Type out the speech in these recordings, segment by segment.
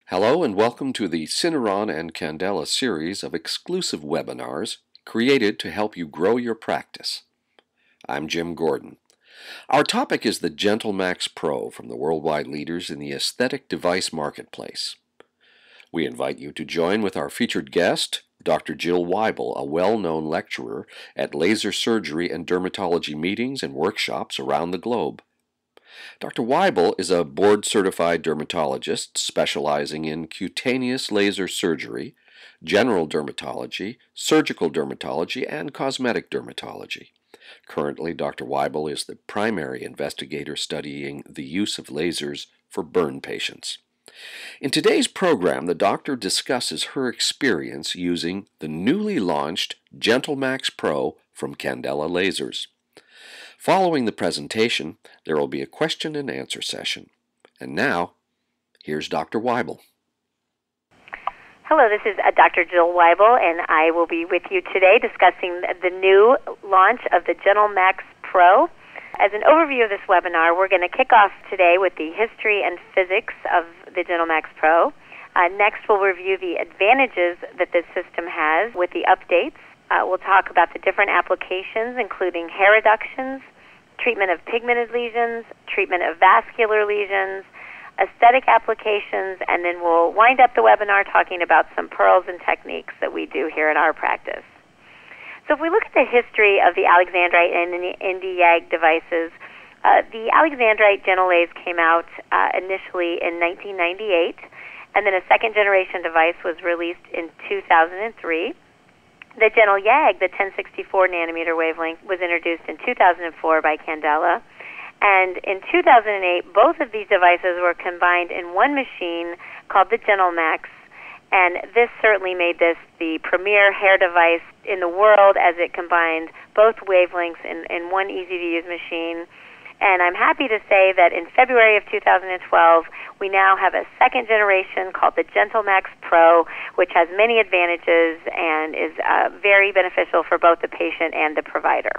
Hello and welcome to the Syneron and Candela series of exclusive webinars created to help you grow your practice. I'm Jim Gordon. Our topic is the GentleMax Pro from the worldwide leaders in the aesthetic device marketplace. We invite you to join with our featured guest, Dr. Jill Weibel, a well-known lecturer at laser surgery and dermatology meetings and workshops around the globe. Dr. Weibel is a board-certified dermatologist specializing in cutaneous laser surgery, general dermatology, surgical dermatology, and cosmetic dermatology. Currently, Dr. Weibel is the primary investigator studying the use of lasers for burn patients. In today's program, the doctor discusses her experience using the newly launched GentleMax Pro from Candela Lasers. Following the presentation, there will be a question and answer session. And now, here's Dr. Weibel. Hello, this is Dr. Jill Weibel, and I will be with you today discussing the new launch of the GentleMax Pro. As an overview of this webinar, we're going to kick off today with the history and physics of the GentleMax Pro. Next, we'll review the advantages that this system has with the updates. We'll talk about the different applications, including hair reductions, treatment of pigmented lesions, treatment of vascular lesions, aesthetic applications, and then we'll wind up the webinar talking about some pearls and techniques that we do here in our practice. So if we look at the history of the Alexandrite and the Nd-Yag devices, the Alexandrite GentleLase came out initially in 1998, and then a second-generation device was released in 2003. The Nd-Yag, the 1064 nanometer wavelength, was introduced in 2004 by Candela. And in 2008, both of these devices were combined in one machine called the GentleMax. And this certainly made this the premier hair device in the world as it combined both wavelengths in one easy-to-use machine. And I'm happy to say that in February of 2012, we now have a second generation called the GentleMax Pro, which has many advantages and is very beneficial for both the patient and the provider.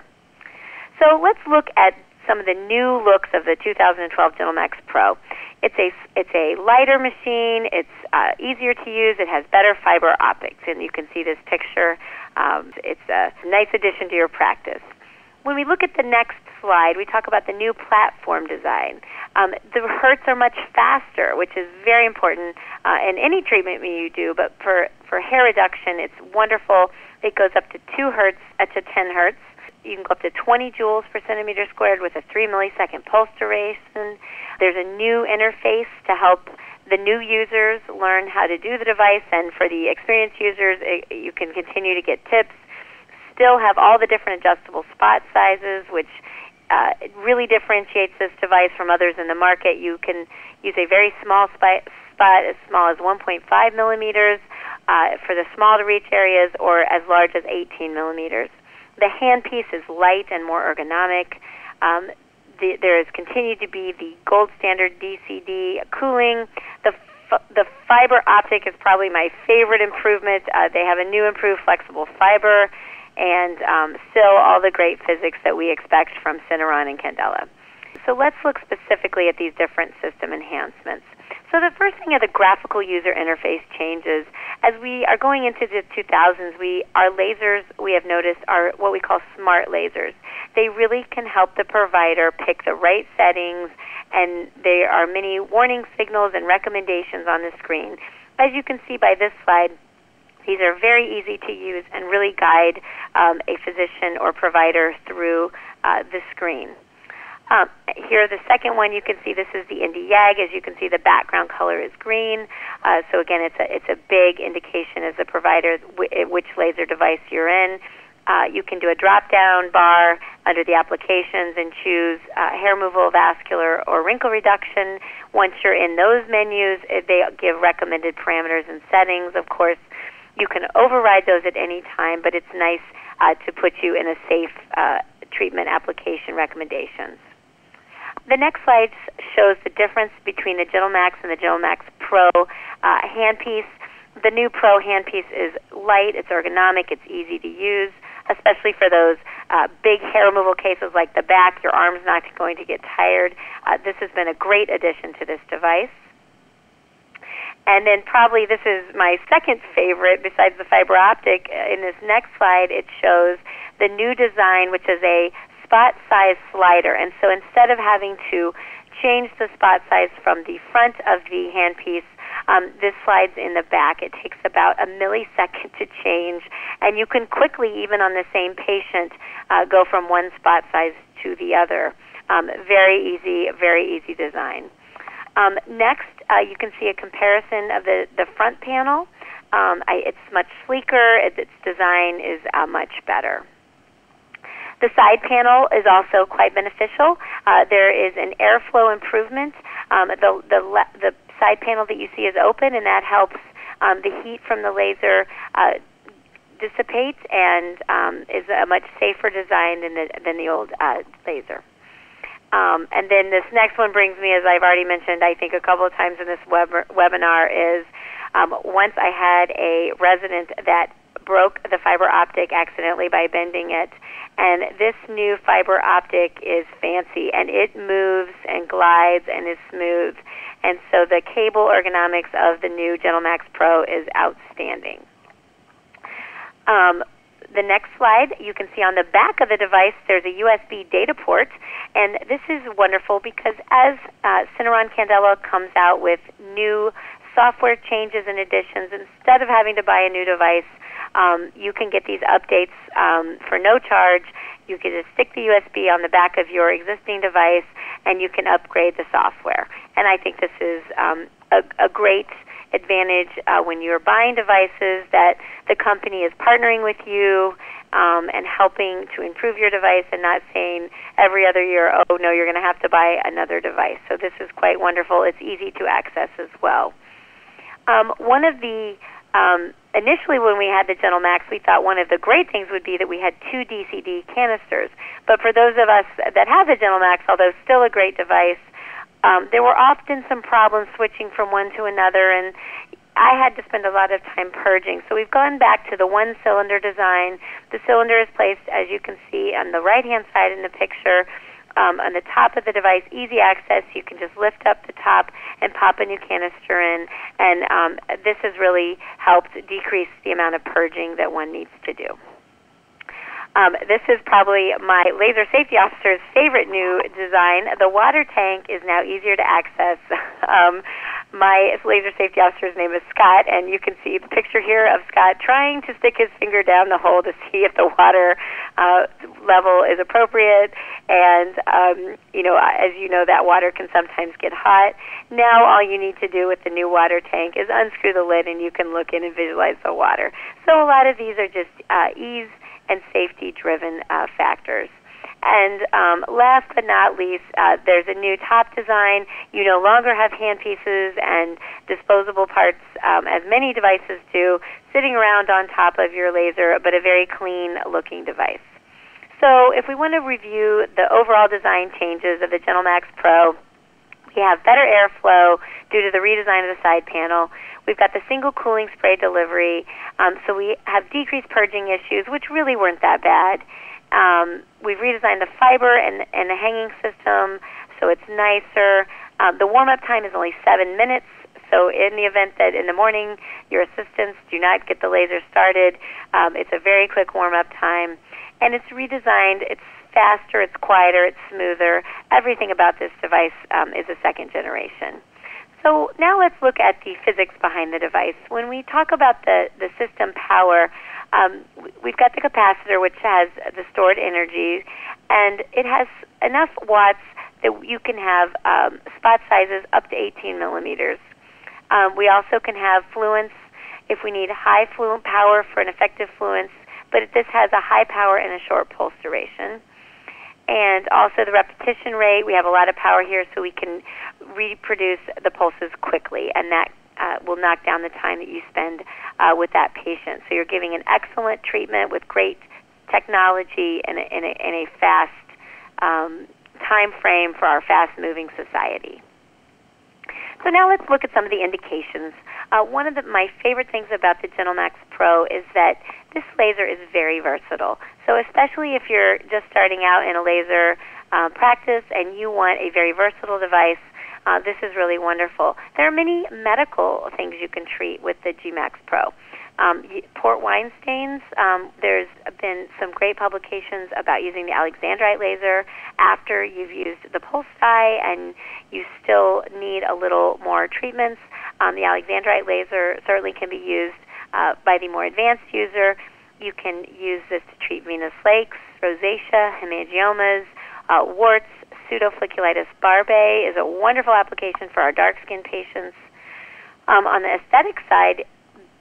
So let's look at some of the new looks of the 2012 GentleMax Pro. It's a lighter machine. It's easier to use. It has better fiber optics, and you can see this picture. It's a nice addition to your practice. When we look at the next slide, we talk about the new platform design. The hertz are much faster, which is very important in any treatment you do, but for hair reduction, it's wonderful. It goes up to 2 hertz to 10 hertz. You can go up to 20 joules per centimeter squared with a 3 millisecond pulse duration. There's a new interface to help the new users learn how to do the device, and for the experienced users, you can continue to get tips. Still have all the different adjustable spot sizes, which really differentiates this device from others in the market. You can use a very small spot as small as 1.5 millimeters for the small to reach areas, or as large as 18 millimeters. The handpiece is light and more ergonomic. There has continued to be the gold standard DCD cooling. The fiber optic is probably my favorite improvement. They have a new improved flexible fiber, and still all the great physics that we expect from Syneron and Candela. So let's look specifically at these different system enhancements. So the first thing are the graphical user interface changes. As we are going into the 2000s, our lasers, we have noticed, are what we call smart lasers. They really can help the provider pick the right settings, and there are many warning signals and recommendations on the screen. As you can see by this slide, these are very easy to use and really guide a physician or provider through the screen. Here, the second one, you can see this is the Nd-Yag. As you can see, the background color is green. So again, it's a big indication as a provider which laser device you're in. You can do a drop-down bar under the applications and choose hair removal, vascular, or wrinkle reduction. Once you're in those menus, they give recommended parameters and settings. Of course, you can override those at any time, but it's nice to put you in a safe treatment application recommendations. The next slide shows the difference between the GentleMax and the GentleMax Pro handpiece. The new Pro handpiece is light, it's ergonomic, it's easy to use, especially for those big hair removal cases like the back. Your arm's not going to get tired. This has been a great addition to this device. And then probably this is my second favorite besides the fiber optic. In this next slide, it shows the new design, which is a spot size slider. And so instead of having to change the spot size from the front of the handpiece, this slides in the back. It takes about a millisecond to change, and you can quickly, even on the same patient, go from one spot size to the other. Very easy design. Next, you can see a comparison of the front panel. It's much sleeker. Its design is much better. The side panel is also quite beneficial. There is an airflow improvement. The side panel that you see is open, and that helps the heat from the laser dissipate and is a much safer design than the old laser. And then this next one brings me, as I've already mentioned, I think a couple of times in this webinar, is once I had a resident that broke the fiber optic accidentally by bending it, and this new fiber optic is fancy, and it moves and glides and is smooth, and so the cable ergonomics of the new GentleMax Pro is outstanding. The next slide, you can see on the back of the device there's a USB data port, and this is wonderful because as Syneron Candela comes out with new software changes and additions, instead of having to buy a new device, you can get these updates for no charge. You can just stick the USB on the back of your existing device, and you can upgrade the software. And I think this is a great advantage when you're buying devices, that the company is partnering with you and helping to improve your device, and not saying every other year, oh, no, you're going to have to buy another device. So this is quite wonderful. It's easy to access as well. One of the initially, when we had the GentleMax, we thought one of the great things would be that we had 2 DCD canisters. But for those of us that have the GentleMax, although still a great device, there were often some problems switching from one to another, and I had to spend a lot of time purging. So we've gone back to the one-cylinder design. The cylinder is placed, as you can see, on the right-hand side in the picture, on the top of the device, easy access. You can just lift up the top and pop a new canister in, and this has really helped decrease the amount of purging that one needs to do. This is probably my laser safety officer's favorite new design. The water tank is now easier to access. My laser safety officer's name is Scott, and you can see the picture here of Scott trying to stick his finger down the hole to see if the water level is appropriate. And, as you know, that water can sometimes get hot. Now all you need to do with the new water tank is unscrew the lid, and you can look in and visualize the water. So a lot of these are just ease and safety-driven factors. And last but not least, there's a new top design. You no longer have handpieces and disposable parts, as many devices do, sitting around on top of your laser, but a very clean-looking device. So if we want to review the overall design changes of the GentleMax Pro, we have better airflow due to the redesign of the side panel. We've got the single cooling spray delivery, so we have decreased purging issues, which really weren't that bad. We've redesigned the fiber and the hanging system, so it's nicer. The warm-up time is only 7 minutes, so in the event that in the morning your assistants do not get the laser started, it's a very quick warm-up time. And it's redesigned. It's faster, it's quieter, it's smoother. Everything about this device is a second generation. So now let's look at the physics behind the device. When we talk about the system power, we've got the capacitor, which has the stored energy, and it has enough watts that you can have spot sizes up to 18 millimeters. We also can have fluence if we need high fluent power for an effective fluence, but this has a high power and a short pulse duration. And also the repetition rate, we have a lot of power here, so we can reproduce the pulses quickly, and that will knock down the time that you spend with that patient. So you're giving an excellent treatment with great technology in a fast time frame for our fast-moving society. So now let's look at some of the indications. One of my favorite things about the GentleMax Pro is that this laser is very versatile. So especially if you're just starting out in a laser practice and you want a very versatile device, This is really wonderful. There are many medical things you can treat with the GentleMax Pro. Port wine stains, there's been some great publications about using the Alexandrite laser after you've used the pulse dye and you still need a little more treatments. The Alexandrite laser certainly can be used by the more advanced user. You can use this to treat venous lakes, rosacea, hemangiomas, warts. Pseudofolliculitis barbae is a wonderful application for our dark-skinned patients. On the aesthetic side,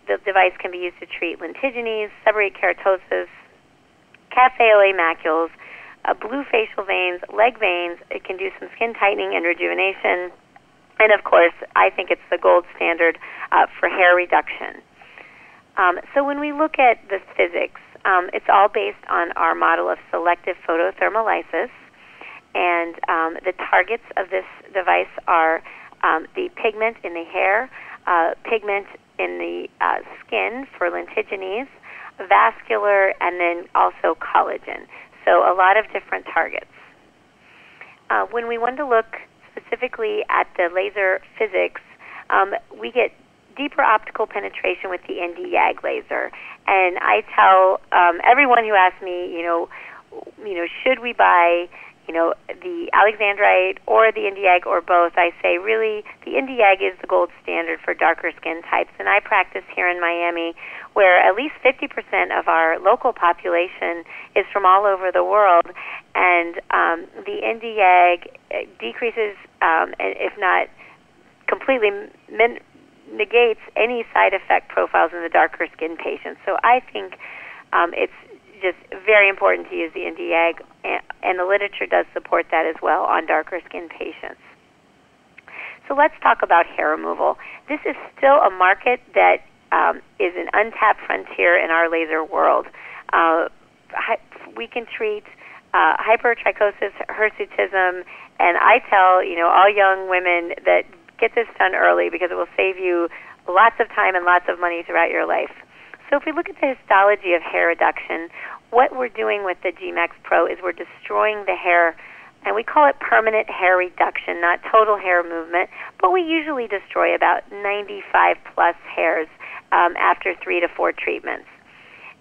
the device can be used to treat lentigines, seborrheic keratosis, cafe au lait macules, blue facial veins, leg veins. It can do some skin tightening and rejuvenation. And, of course, I think it's the gold standard for hair reduction. So when we look at the physics, it's all based on our model of selective photothermolysis. And the targets of this device are the pigment in the hair, pigment in the skin for lentigines, vascular, and then also collagen. So a lot of different targets. When we want to look specifically at the laser physics, we get deeper optical penetration with the Nd-Yag laser. And I tell everyone who asks me, should we buy the Alexandrite or the Nd-Yag or both, I say really the Nd-Yag is the gold standard for darker skin types. And I practice here in Miami where at least 50% of our local population is from all over the world. And the Nd-Yag decreases, if not completely negates any side effect profiles in the darker skin patients. So I think it's just very important to use the Nd-Yag, and the literature does support that as well on darker skin patients. So let's talk about hair removal. This is still a market that is an untapped frontier in our laser world. We can treat hypertrichosis, hirsutism, and I tell all young women that get this done early because it will save you lots of time and lots of money throughout your life. So if we look at the histology of hair reduction, what we're doing with the GentleMax Pro is we're destroying the hair, and we call it permanent hair reduction, not total hair movement, but we usually destroy about 95 plus hairs after 3 to 4 treatments.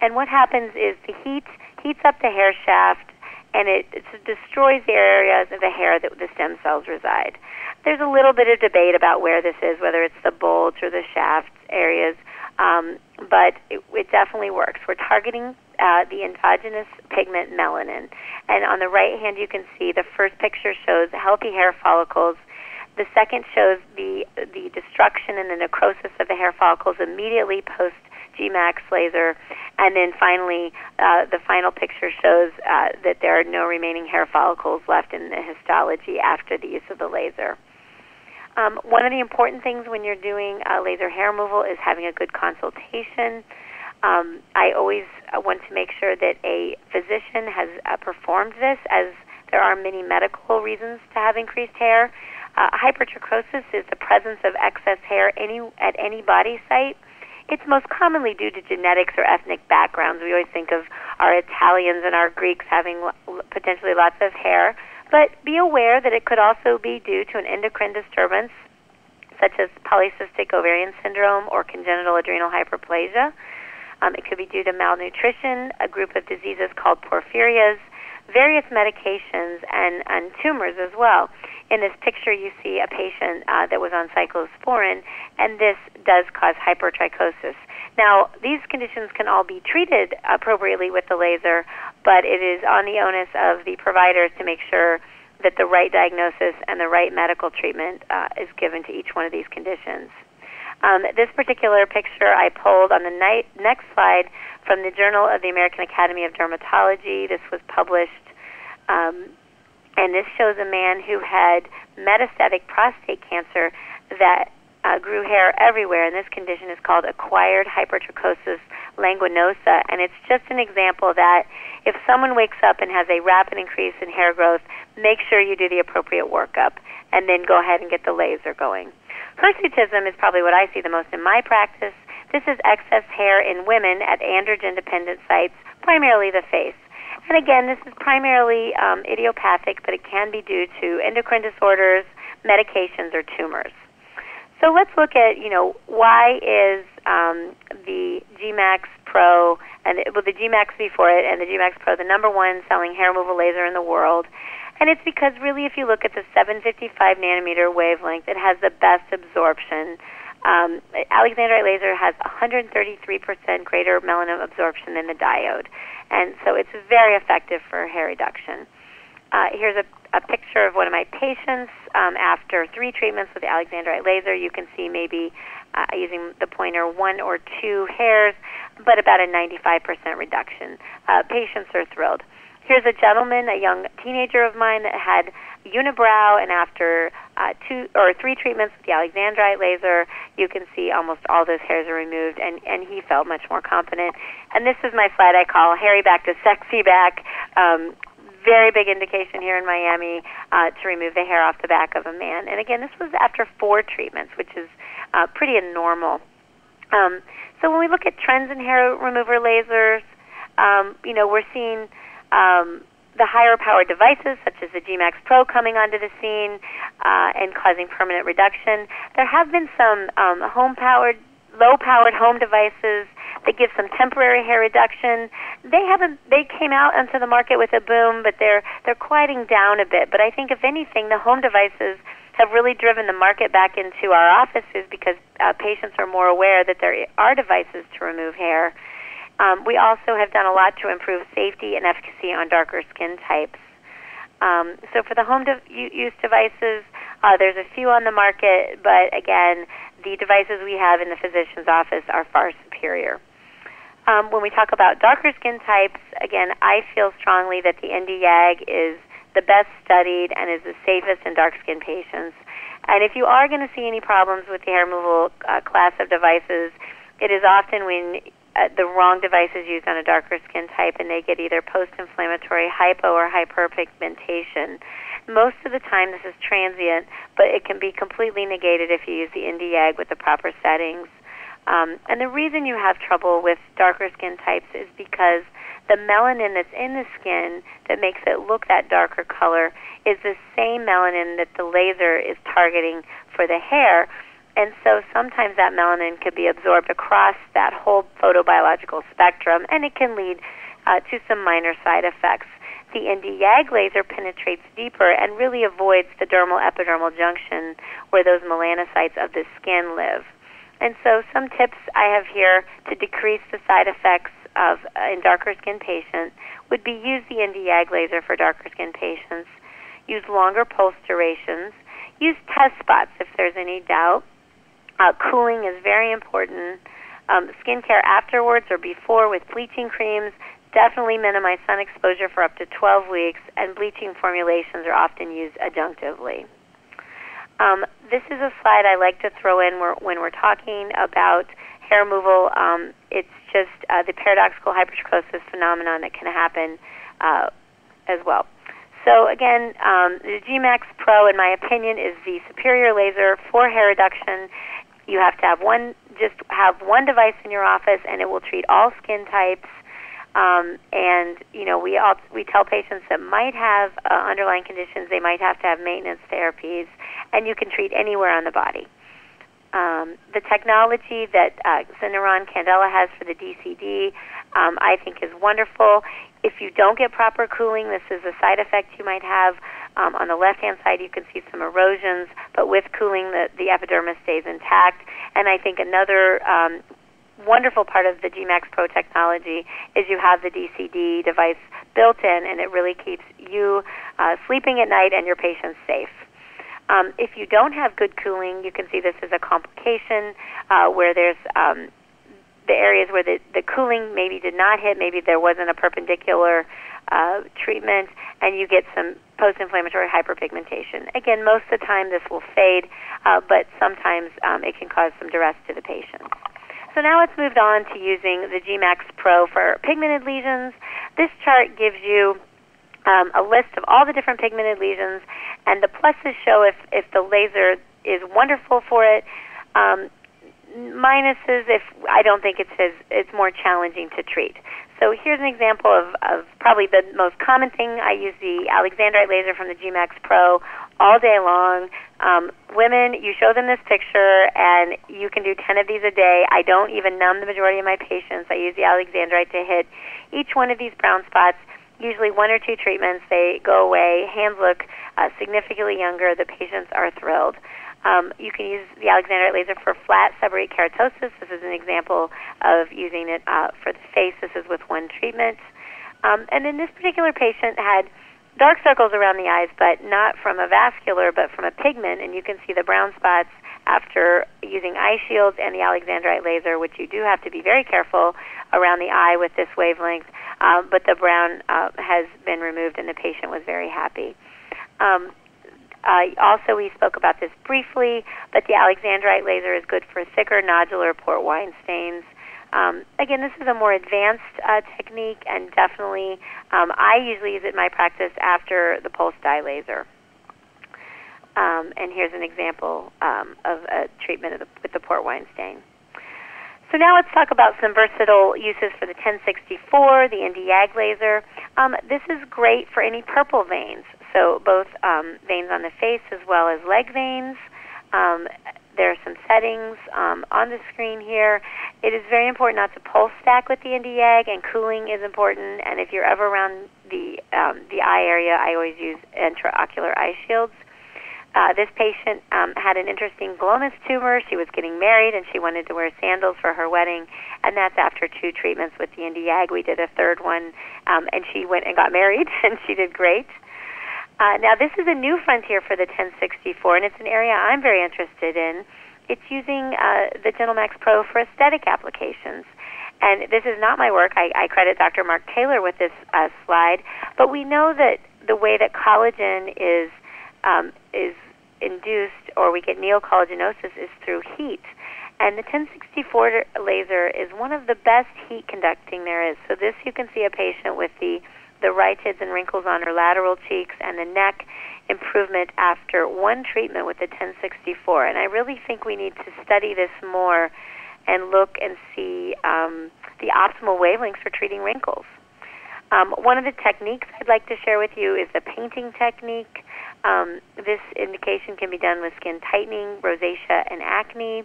And what happens is the heat heats up the hair shaft, and it destroys the areas of the hair that the stem cells reside. There's a little bit of debate about where this is, whether it's the bulge or the shaft areas, but it definitely works. We're targeting the endogenous pigment melanin. And on the right hand, you can see the first picture shows healthy hair follicles. The second shows the destruction and the necrosis of the hair follicles immediately post GentleMax laser. And then finally, the final picture shows that there are no remaining hair follicles left in the histology after the use of the laser. One of the important things when you're doing laser hair removal is having a good consultation. I always want to make sure that a physician has performed this, as there are many medical reasons to have increased hair. Hypertrichosis is the presence of excess hair at any body site. It's most commonly due to genetics or ethnic backgrounds. We always think of our Italians and our Greeks having potentially lots of hair. But be aware that it could also be due to an endocrine disturbance, such as polycystic ovarian syndrome or congenital adrenal hyperplasia. It could be due to malnutrition, a group of diseases called porphyrias, various medications, and tumors as well. In this picture, you see a patient that was on cyclosporin, and this does cause hypertrichosis. Now, these conditions can all be treated appropriately with the laser, but it is on the onus of the providers to make sure that the right diagnosis and the right medical treatment is given to each one of these conditions. This particular picture I pulled on the next slide from the Journal of the American Academy of Dermatology. This was published, and this shows a man who had metastatic prostate cancer that grew hair everywhere, and this condition is called acquired hypertrichosis languinosa, and it's just an example that if someone wakes up and has a rapid increase in hair growth, make sure you do the appropriate workup, and then go ahead and get the laser going. Hirsutism is probably what I see the most in my practice. This is excess hair in women at androgen-dependent sites, primarily the face. And again, this is primarily idiopathic, but it can be due to endocrine disorders, medications, or tumors. So let's look at, why is the GentleMax Pro, and the GentleMax before it and the GentleMax Pro, the number one selling hair removal laser in the world. And it's because really if you look at the 755 nanometer wavelength, it has the best absorption. Alexandrite laser has 133% greater melanin absorption than the diode. And so it's very effective for hair reduction. Here's a picture of one of my patients after 3 treatments with the Alexandrite laser. You can see maybe using the pointer 1 or 2 hairs, but about a 95% reduction. Patients are thrilled. Here's a gentleman, a young teenager of mine that had unibrow, and after 2 or 3 treatments with the Alexandrite laser, you can see almost all those hairs are removed, and he felt much more confident. And this is my slide I call hairy back to sexy back. Very big indication here in Miami to remove the hair off the back of a man. And again, this was after 4 treatments, which is pretty abnormal. So when we look at trends in hair remover lasers, we're seeing the higher powered devices, such as the GentleMax Pro, coming onto the scene and causing permanent reduction. There have been some low-powered home devices that give some temporary hair reduction. They came out onto the market with a boom, but they're quieting down a bit. But I think, if anything, the home devices have really driven the market back into our offices because patients are more aware that there are devices to remove hair. We also have done a lot to improve safety and efficacy on darker skin types. So for the home use devices, there's a few on the market, but again, the devices we have in the physician's office are far superior. When we talk about darker skin types, again, I feel strongly that the Nd-Yag is the best studied and is the safest in dark skin patients. And if you are going to see any problems with the hair removal class of devices, it is often when the wrong device is used on a darker skin type and they get either post-inflammatory hypo or hyperpigmentation. Most of the time this is transient, but it can be completely negated if you use the Nd-Yag with the proper settings. And the reason you have trouble with darker skin types is because the melanin that's in the skin that makes it look that darker color is the same melanin that the laser is targeting for the hair. And so sometimes that melanin could be absorbed across that whole photobiological spectrum, and it can lead to some minor side effects. The Nd-Yag laser penetrates deeper and really avoids the dermal-epidermal junction where those melanocytes of the skin live. And so some tips I have here to decrease the side effects in darker skin patients would be use the Nd-Yag laser for darker skin patients, use longer pulse durations, use test spots if there's any doubt. Cooling is very important. Skincare afterwards or before with bleaching creams. Definitely minimize sun exposure for up to 12 weeks, and bleaching formulations are often used adjunctively. This is a slide I like to throw in when we're talking about hair removal. It's just the paradoxical hypertrichosis phenomenon that can happen as well. So again, the GentleMax Pro, in my opinion, is the superior laser for hair reduction. You have to have one device in your office, and it will treat all skin types. And we tell patients that might have underlying conditions, they might have to have maintenance therapies, and you can treat anywhere on the body. The technology that Syneron Candela has for the DCD, I think, is wonderful. If you don't get proper cooling, this is a side effect you might have. On the left-hand side, you can see some erosions, but with cooling, the epidermis stays intact. And I think another wonderful part of the GentleMax Pro technology is you have the DCD device built in, and it really keeps you sleeping at night and your patients safe. If you don't have good cooling, you can see this as a complication where there's the areas where the cooling maybe did not hit, maybe there wasn't a perpendicular treatment, and you get some post-inflammatory hyperpigmentation. Again, most of the time this will fade, but sometimes it can cause some duress to the patient. So now let's move on to using the GentleMax Pro for pigmented lesions. This chart gives you a list of all the different pigmented lesions, and the pluses show if the laser is wonderful for it. Minuses if I don't think it's more challenging to treat. So here's an example of probably the most common thing. I use the Alexandrite laser from the GentleMax Pro all day long. Women, you show them this picture, and you can do 10 of these a day. I don't even numb the majority of my patients. I use the Alexandrite to hit each one of these brown spots, usually 1 or 2 treatments. They go away. Hands look significantly younger. The patients are thrilled. You can use the Alexandrite laser for flat seborrheic keratosis. This is an example of using it for the face. This is with 1 treatment. And then this particular patient had dark circles around the eyes, but not from a vascular, but from a pigment, and you can see the brown spots after using eye shields and the Alexandrite laser, which you do have to be very careful around the eye with this wavelength, but the brown has been removed, and the patient was very happy. Also, we spoke about this briefly, but the Alexandrite laser is good for thicker nodular port wine stains. Again, this is a more advanced technique, and definitely I usually use it in my practice after the pulse dye laser. And here's an example of a treatment with the port wine stain. So now let's talk about some versatile uses for the 1064, the Nd-Yag laser. This is great for any purple veins, so both veins on the face as well as leg veins. There are some settings on the screen here. It is very important not to pulse stack with the Nd-Yag, and cooling is important. And if you're ever around the eye area, I always use intraocular eye shields. This patient had an interesting globus tumor. She was getting married, and she wanted to wear sandals for her wedding, and that's after 2 treatments with the Nd-Yag. We did a 3rd one, and she went and got married, and she did great. Now, this is a new frontier for the 1064, and it's an area I'm very interested in. It's using the GentleMax Pro for aesthetic applications. And this is not my work. I credit Dr. Mark Taylor with this slide. But we know that the way that collagen is induced, or we get neocollagenosis, is through heat. And the 1064 laser is one of the best heat conducting there is. So this, you can see a patient with the rhytids and wrinkles on her lateral cheeks and the neck improvement after 1 treatment with the 1064. And I really think we need to study this more and look and see the optimal wavelengths for treating wrinkles. One of the techniques I'd like to share with you is the painting technique. This indication can be done with skin tightening, rosacea, and acne.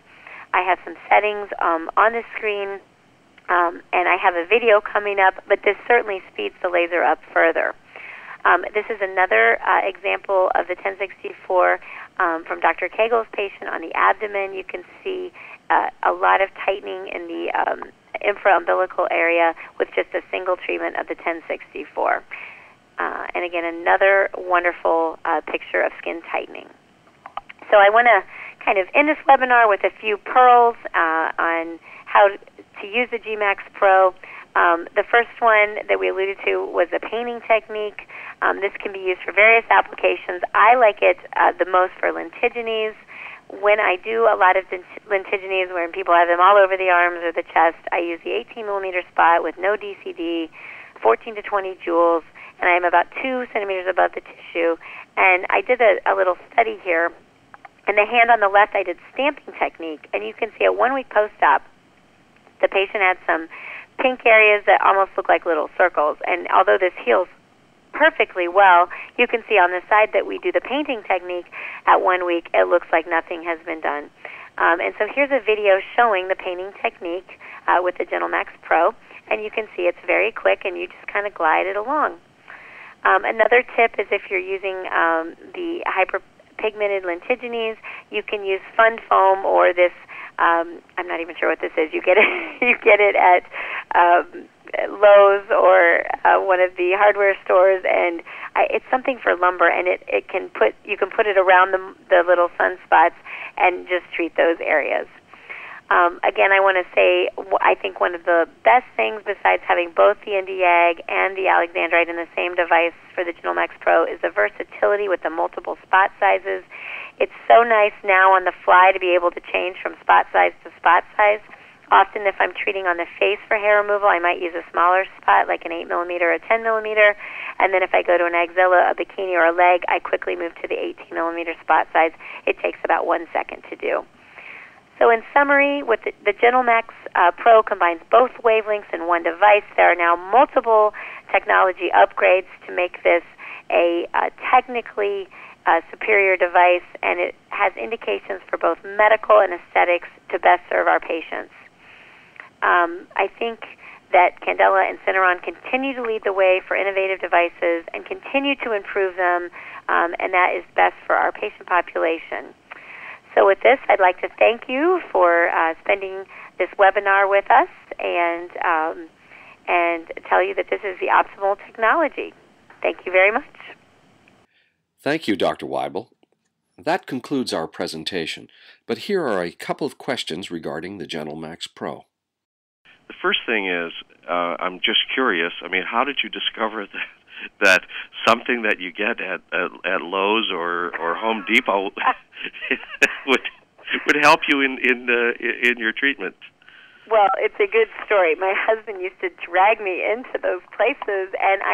I have some settings on the screen. And I have a video coming up, but this certainly speeds the laser up further. This is another example of the 1064 from Dr. Kegel's patient on the abdomen. You can see a lot of tightening in the infraumbilical area with just a single treatment of the 1064. And again, another wonderful picture of skin tightening. So I want to kind of end this webinar with a few pearls on how to use the GentleMax Pro. The first one that we alluded to was the painting technique. This can be used for various applications. I like it the most for lentigines. When I do a lot of lentigines where people have them all over the arms or the chest, I use the 18-millimeter spot with no DCD, 14 to 20 joules, and I'm about 2 centimeters above the tissue. And I did a little study here. And the hand on the left, I did stamping technique, and you can see at 1 week post-op, the patient had some pink areas that almost look like little circles. And although this heals perfectly well, you can see on the side that we do the painting technique at 1 week, it looks like nothing has been done. And so here's a video showing the painting technique with the GentleMax Pro, and you can see it's very quick, and you just kind of glide it along. Another tip is if you're using the hyperpigmented lentigines, you can use Fund Foam or this. I'm not even sure what this is. You get it at Lowe's or one of the hardware stores, and it's something for lumber, and you can put it around the little sunspots and just treat those areas. Again, I want to say I think one of the best things besides having both the Nd-Yag and the Alexandrite in the same device for the GentleMax Pro is the versatility with the multiple spot sizes. It's so nice now on the fly to be able to change from spot size to spot size. Often if I'm treating on the face for hair removal, I might use a smaller spot like an 8-millimeter or a 10-millimeter. And then if I go to an axilla, a bikini, or a leg, I quickly move to the 18-millimeter spot size. It takes about 1 second to do. So in summary, with the GentleMax Pro combines both wavelengths in one device. There are now multiple technology upgrades to make this a technically superior device, and it has indications for both medical and aesthetics to best serve our patients. I think that Candela and Syneron continue to lead the way for innovative devices and continue to improve them, and that is best for our patient population. So with this, I'd like to thank you for spending this webinar with us and tell you that this is the optimal technology. Thank you very much. Thank you, Dr. Weibel. That concludes our presentation, but here are a couple of questions regarding the GentleMax Pro. The first thing is, I'm just curious, I mean, how did you discover that something that you get at Lowe's or Home Depot would help you in your treatment? Well, it's a good story. My husband used to drag me into those places, and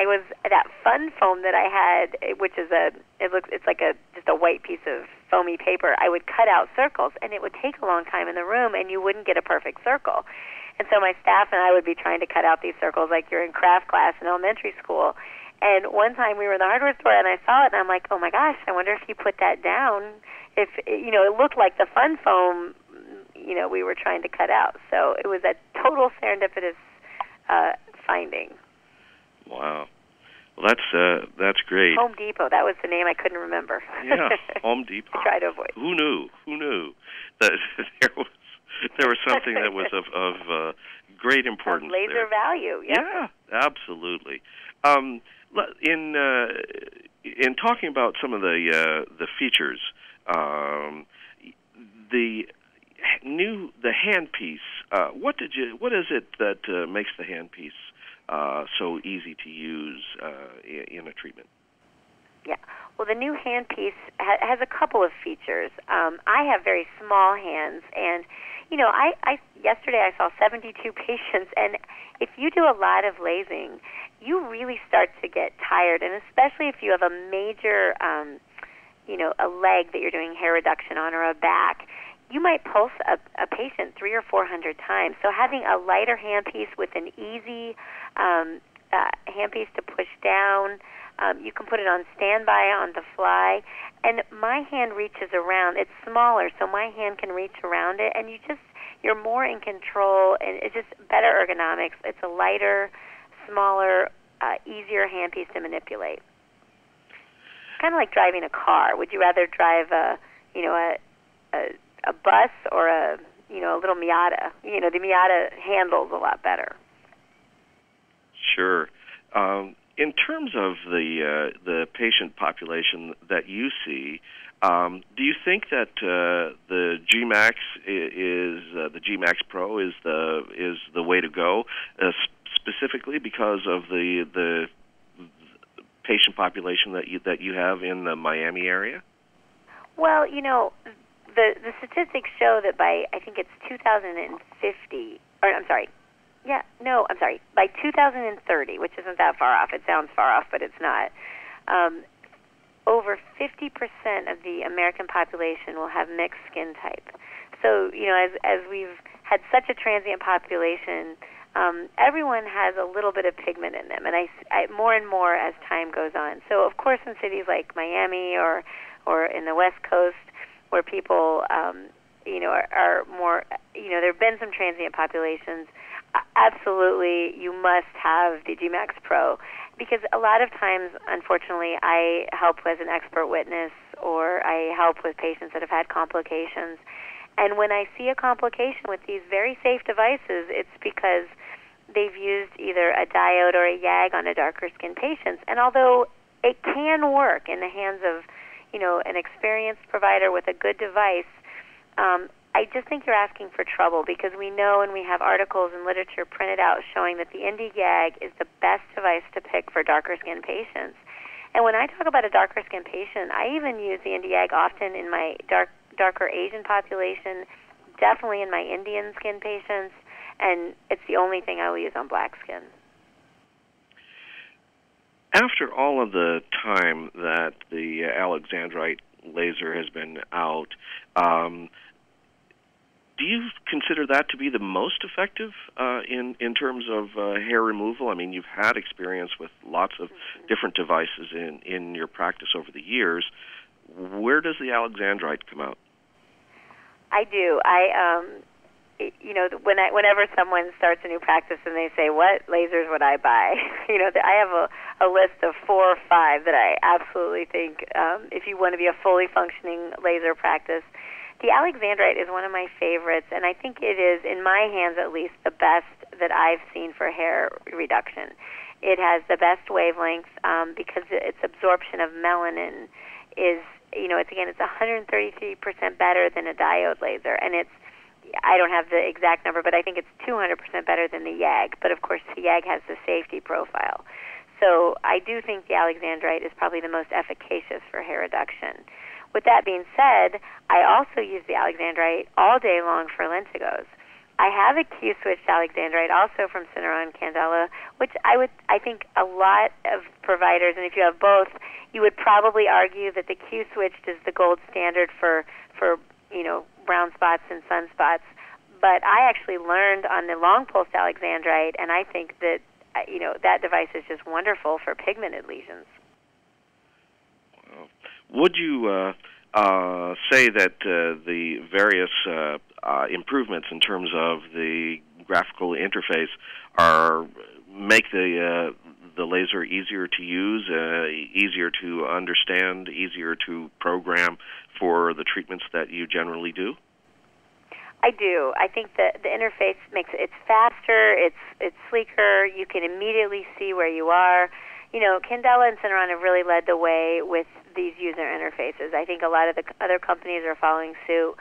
that fun foam that I had, which is it's like just a white piece of foamy paper. I would cut out circles, and it would take a long time in the room, and you wouldn't get a perfect circle. And so my staff and I would be trying to cut out these circles like you're in craft class in elementary school. And one time we were in the hardware store, and I saw it, and I'm like, oh my gosh, I wonder if you put that down. If it looked like the fun foam we were trying to cut out. So it was a total serendipitous finding. Wow. Well, that's great. Home Depot, that was the name I couldn't remember. Yeah, Home Depot. I try to avoid. Who knew that there was something that was of great importance of laser there. Value, yes. Yeah, absolutely. In talking about some of the features, the Handpiece. What is it that makes the Handpiece so easy to use in a treatment? Yeah. Well, the new Handpiece has a couple of features. I have very small hands, and yesterday I saw 72 patients, and if you do a lot of lasing, you really start to get tired, and especially if you have a major, a leg that you're doing hair reduction on or a back, you might pulse a patient 300 or 400 times. So having a lighter handpiece with an easy handpiece to push down, you can put it on standby on the fly, and my hand reaches around. It's smaller, so my hand can reach around it, and you're more in control, and it's just better ergonomics. It's a lighter, smaller, easier handpiece to manipulate. It's kind of like driving a car. Would you rather drive a bus or a little Miata? The Miata handles a lot better. Sure. In terms of the patient population that you see, do you think that the GMax the GMax Pro is the way to go, specifically because of the patient population that you have in the Miami area? Well, the statistics show that by, I think it's 2050, by 2030, which isn't that far off. It sounds far off, but it's not. Over 50% of the American population will have mixed skin type. So, as we've had such a transient population, everyone has a little bit of pigment in them, and I more and more as time goes on. So, of course, in cities like Miami or in the West Coast, where people, are more, there have been some transient populations. Absolutely, you must have the GMax Pro, because a lot of times, unfortunately, I help as an expert witness, or I help with patients that have had complications. And when I see a complication with these very safe devices, it's because they've used either a diode or a YAG on a darker skin patient. And although it can work in the hands of, an experienced provider with a good device, I just think you're asking for trouble, because we know, and we have articles and literature printed out showing that the Nd-Yag is the best device to pick for darker skin patients. And when I talk about a darker skin patient, I even use the Nd-Yag often in my darker Asian population, definitely in my Indian skin patients, and it's the only thing I will use on black skin. After all of the time that the Alexandrite laser has been out, do you consider that to be the most effective in terms of hair removal? I mean, you've had experience with lots of different devices in your practice over the years. where does the Alexandrite come out? I do. Whenever someone starts a new practice and they say, "What lasers would I buy?" I have a list of 4 or 5 that I absolutely think, if you want to be a fully functioning laser practice, the Alexandrite is one of my favorites, and I think it is, in my hands at least, the best that I've seen for hair reduction. It has the best wavelength because its absorption of melanin is, it's 133% better than a diode laser, and I don't have the exact number, but I think it's 200% better than the Yag. But of course, the Yag has the safety profile. So I do think the Alexandrite is probably the most efficacious for hair reduction. With that being said, I also use the Alexandrite all day long for lentigos. I have a Q-switched Alexandrite also from Syneron Candela, which I think a lot of providers, and if you have both, you would probably argue that the Q-switched is the gold standard for brown spots and sunspots. But I actually learned on the long pulse Alexandrite, and I think that that device is just wonderful for pigmented lesions. Would you say that the various improvements in terms of the graphical interface make the laser easier to use, easier to understand, easier to program for the treatments that you generally do? I do. I think that the interface makes it faster, it's sleeker, you can immediately see where you are. Candela and Syneron have really led the way with these user interfaces. I think a lot of the other companies are following suit,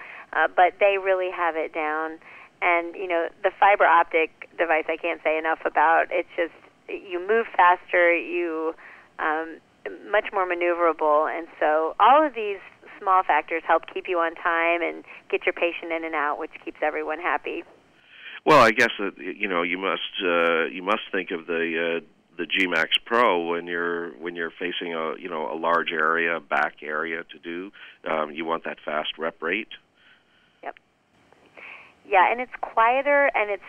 but they really have it down. And, the fiber optic device I can't say enough about. It's just, you move faster, you much more maneuverable, and so all of these small factors help keep you on time and get your patient in and out, which keeps everyone happy. Well, I guess that you must think of the GentleMax Pro when you're facing a large area, back area to do. You want that fast rep rate. Yep. Yeah, and it's quieter, and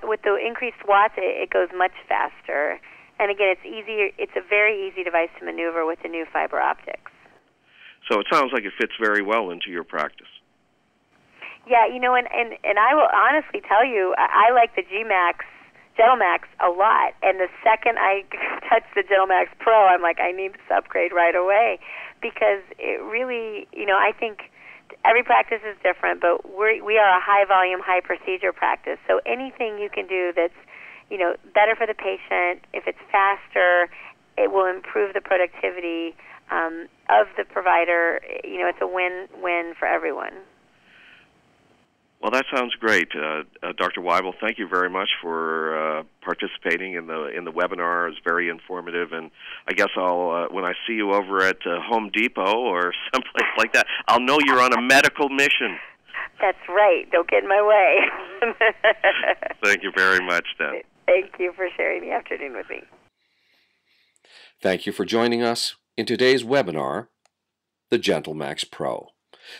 with the increased watts, it goes much faster. And again, it's easier. It's a very easy device to maneuver with the new fiber optics. So it sounds like it fits very well into your practice. Yeah, and I will honestly tell you, I like the GentleMax a lot. And the second I touch the GentleMax Pro, I'm like, I need this upgrade right away, because it really, I think every practice is different, but we are a high volume, high procedure practice. So anything you can do that's better for the patient, if it's faster, it will improve the productivity of the provider. It's a win-win for everyone. Well, that sounds great, Dr. Weibel. Thank you very much for participating in the webinar. It's very informative, and I guess I'll when I see you over at Home Depot or someplace like that, I'll know you're on a medical mission. That's right. Don't get in my way. Thank you very much, then. Thank you for sharing the afternoon with me. Thank you for joining us in today's webinar, the GentleMax Pro.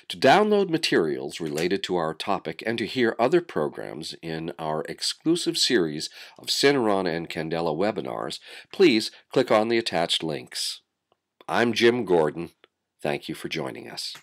To download materials related to our topic and to hear other programs in our exclusive series of Syneron and Candela webinars, please click on the attached links. I'm Jim Gordon. Thank you for joining us.